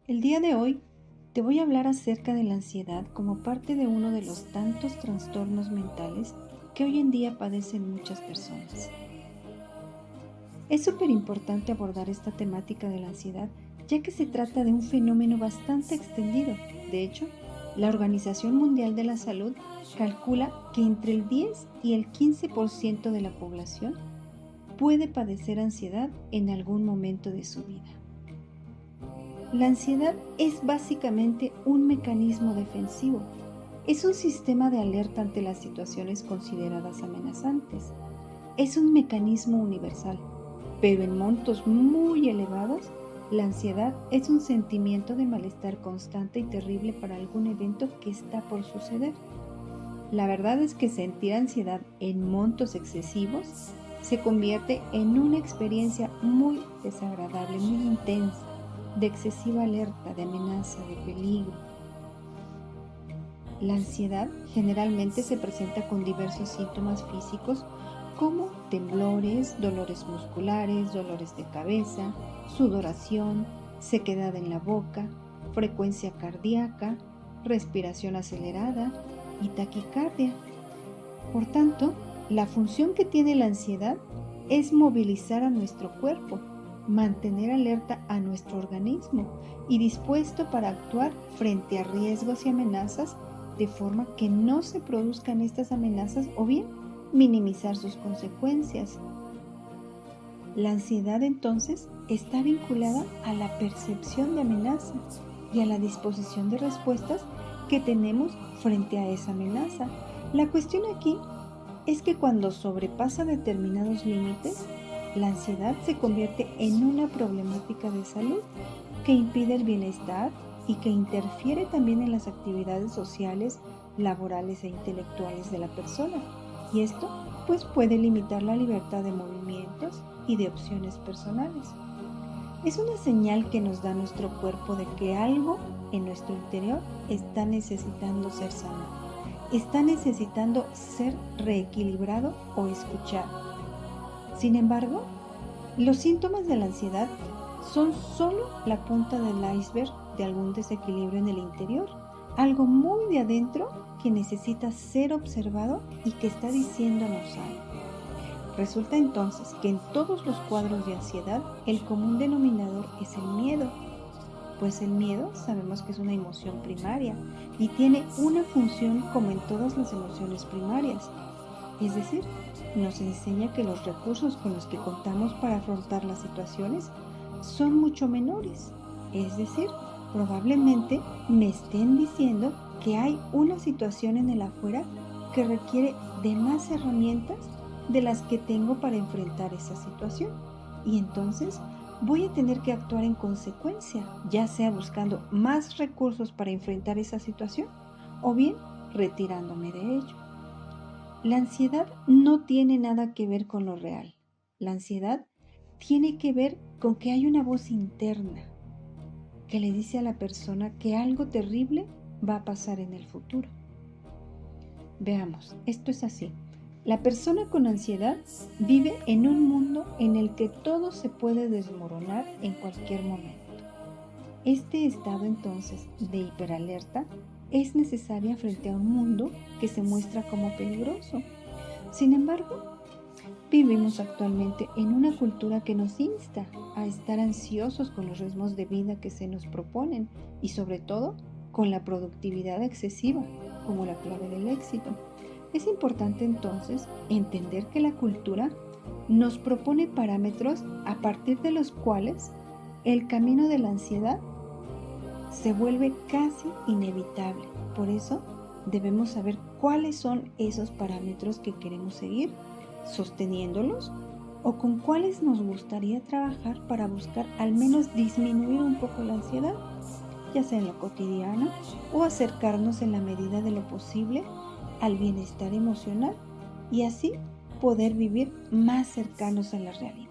El día de hoy te voy a hablar acerca de la ansiedad como parte de uno de los tantos trastornos mentales que hoy en día padecen muchas personas. Es súper importante abordar esta temática de la ansiedad, ya que se trata de un fenómeno bastante extendido. De hecho, la Organización Mundial de la Salud calcula que entre el 10 y el 15% de la población puede padecer ansiedad en algún momento de su vida. La ansiedad es básicamente un mecanismo defensivo. Es un sistema de alerta ante las situaciones consideradas amenazantes. Es un mecanismo universal, pero en montos muy elevados, la ansiedad es un sentimiento de malestar constante y terrible para algún evento que está por suceder. La verdad es que sentir ansiedad en montos excesivos se convierte en una experiencia muy desagradable, muy intensa, de excesiva alerta, de amenaza, de peligro. La ansiedad generalmente se presenta con diversos síntomas físicos como temblores, dolores musculares, dolores de cabeza, sudoración, sequedad en la boca, frecuencia cardíaca, respiración acelerada y taquicardia. Por tanto, la función que tiene la ansiedad es movilizar a nuestro cuerpo, mantener alerta a nuestro organismo y dispuesto para actuar frente a riesgos y amenazas de forma que no se produzcan estas amenazas o bien minimizar sus consecuencias. La ansiedad entonces está vinculada a la percepción de amenaza y a la disposición de respuestas que tenemos frente a esa amenaza. La cuestión aquí es que cuando sobrepasa determinados límites, la ansiedad se convierte en una problemática de salud que impide el bienestar y que interfiere también en las actividades sociales, laborales e intelectuales de la persona. Y esto pues puede limitar la libertad de movimientos y de opciones personales. Es una señal que nos da nuestro cuerpo de que algo en nuestro interior está necesitando ser sanado, está necesitando ser reequilibrado o escuchado. Sin embargo, los síntomas de la ansiedad son solo la punta del iceberg de algún desequilibrio en el interior, algo muy de adentro que necesita ser observado y que está diciéndonos algo. Resulta entonces que en todos los cuadros de ansiedad el común denominador es el miedo, pues el miedo sabemos que es una emoción primaria y tiene una función como en todas las emociones primarias. Es decir, nos enseña que los recursos con los que contamos para afrontar las situaciones son mucho menores. Es decir, probablemente me estén diciendo que hay una situación en el afuera que requiere de más herramientas de las que tengo para enfrentar esa situación. Y entonces voy a tener que actuar en consecuencia, ya sea buscando más recursos para enfrentar esa situación o bien retirándome de ello. La ansiedad no tiene nada que ver con lo real. La ansiedad tiene que ver con que hay una voz interna que le dice a la persona que algo terrible va a pasar en el futuro. Veamos, esto es así. La persona con ansiedad vive en un mundo en el que todo se puede desmoronar en cualquier momento. Este estado entonces de hiperalerta es necesaria frente a un mundo que se muestra como peligroso. Sin embargo, vivimos actualmente en una cultura que nos insta a estar ansiosos con los ritmos de vida que se nos proponen y sobre todo con la productividad excesiva como la clave del éxito. Es importante entonces entender que la cultura nos propone parámetros a partir de los cuales el camino de la ansiedad se vuelve casi inevitable. Por eso debemos saber cuáles son esos parámetros que queremos seguir, sosteniéndolos, o con cuáles nos gustaría trabajar para buscar al menos disminuir un poco la ansiedad, ya sea en lo cotidiano o acercarnos en la medida de lo posible al bienestar emocional y así poder vivir más cercanos a la realidad.